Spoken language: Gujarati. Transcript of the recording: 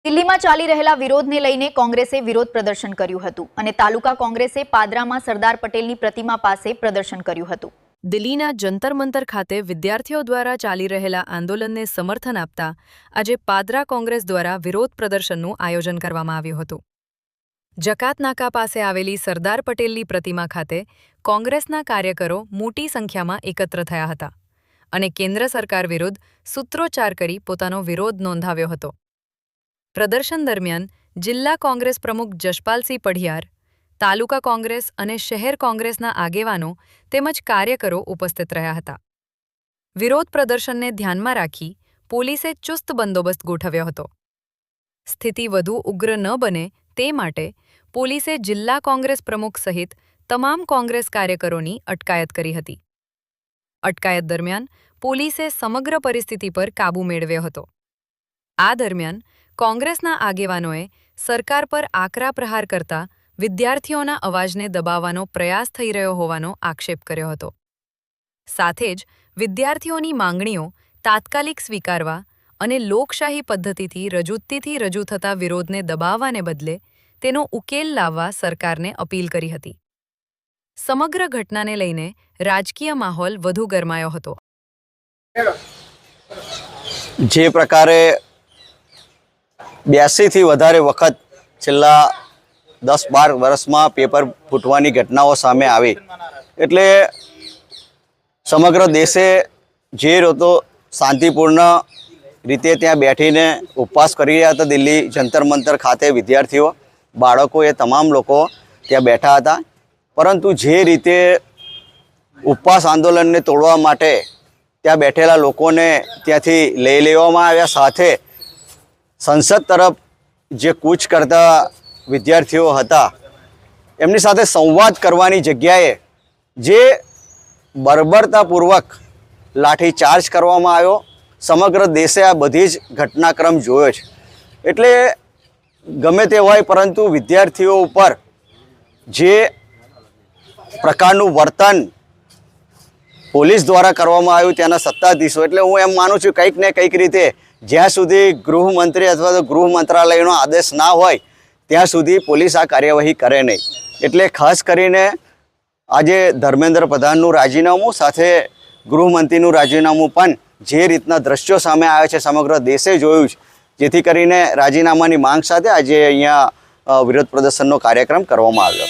દિલ્હીમાં ચાલી રહેલા વિરોધને લઈને કોંગ્રેસે વિરોધ પ્રદર્શન કર્યું હતું અને તાલુકા કોંગ્રેસે પાદરામાં સરદાર પટેલની પ્રતિમા પાસે પ્રદર્શન કર્યું હતું। દિલ્હીના જંતર મંતર ખાતે વિદ્યાર્થીઓ દ્વારા ચાલી રહેલા આંદોલનને સમર્થન આપતા આજે પાદરા કોંગ્રેસ દ્વારા વિરોધ પ્રદર્શનનું આયોજન કરવામાં આવ્યું હતું। જકાત નાકા પાસે આવેલી સરદાર પટેલની પ્રતિમા ખાતે કોંગ્રેસના કાર્યકરો મોટી સંખ્યામાં એકત્ર થયા હતા અને કેન્દ્ર સરકાર વિરુદ્ધ સૂત્રોચ્ચાર કરી પોતાનો વિરોધ નોંધાવ્યો હતો। પ્રદર્શન દરમિયાન જિલ્લા કોંગ્રેસ પ્રમુખ જશપાલસિંહ પઢિયાર, તાલુકા કોંગ્રેસ અને શહેર કોંગ્રેસના આગેવાનો તેમજ કાર્યકરો ઉપસ્થિત રહ્યા હતા। વિરોધ પ્રદર્શનને ધ્યાનમાં રાખી પોલીસે ચુસ્ત બંદોબસ્ત ગોઠવ્યો હતો। સ્થિતિ વધુ ઉગ્ર ન બને તે માટે પોલીસે જિલ્લા કોંગ્રેસ પ્રમુખ સહિત તમામ કોંગ્રેસ કાર્યકરોની અટકાયત કરી હતી। અટકાયત દરમિયાન પોલીસે સમગ્ર પરિસ્થિતિ પર કાબૂ મેળવ્યો હતો। આ દરમિયાન કોંગ્રેસના આગેવાનોએ સરકાર પર આકરા પ્રહાર કરતા વિદ્યાર્થીઓના અવાજને દબાવવાનો પ્રયાસ થઈ રહ્યો હોવાનો આક્ષેપ કર્યો હતો। સાથે જ વિદ્યાર્થીઓની માંગણીઓ તાત્કાલિક સ્વીકારવા અને લોકશાહી પદ્ધતિથી રજૂ થતા વિરોધને દબાવવાને બદલે તેનો ઉકેલ લાવવા સરકારને અપીલ કરી હતી। સમગ્ર ઘટનાને લઈને રાજકીય માહોલ વધુ ગરમાયો હતો। જે પ્રકારે 82 થી વધારે વખત છેલ્લા 10-12 વર્ષમાં પેપર ફૂટવાની ઘટનાઓ સામે આવી એટલે સમગ્ર દેશે જે રીતે શાંતિપૂર્ણ રીતે ત્યાં બેઠીને ઉપવાસ કરી રહ્યા હતા। દિલ્હી જંતર મંતર ખાતે વિદ્યાર્થીઓ, બાળકો એ તમામ લોકો ત્યાં બેઠા હતા, પરંતુ જે રીતે ઉપવાસ આંદોલનને તોડવા માટે ત્યાં બેઠેલા લોકોને ત્યાંથી લઈ લેવામાં આવ્યા, સાથે સંસદ તરફ જે કૂચ કરતા વિદ્યાર્થીઓ હતા એમની સાથે સંવાદ કરવાની જગ્યાએ જે બર્બરતાપૂર્વક લાઠીચાર્જ કરવામાં આવ્યો। સમગ્ર દેશે આ બધી જ ઘટનાક્રમ જોયો છે। એટલે ગમે તે હોય, પરંતુ વિદ્યાર્થીઓ ઉપર જે પ્રકારનું વર્તન પોલીસ દ્વારા કરવામાં આવ્યું ત્યાંના સત્તાધીશો, એટલે હું એમ માનું છું કંઈક ને કંઈક રીતે જ્યાં સુધી ગૃહમંત્રી અથવા તો ગૃહ મંત્રાલયનો આદેશ ના હોય ત્યાં સુધી પોલીસ આ કાર્યવાહી કરે નહીં। એટલે ખાસ કરીને આજે ધર્મેન્દ્ર પ્રધાનનું રાજીનામું સાથે ગૃહમંત્રીનું રાજીનામું પણ જે રીતના દ્રશ્યો સામે આવ્યા છે સમગ્ર દેશે જોયું છે, જેથી કરીને રાજીનામાની માંગ સાથે આજે અહીંયા વિરોધ પ્રદર્શનનો કાર્યક્રમ કરવામાં આવ્યો।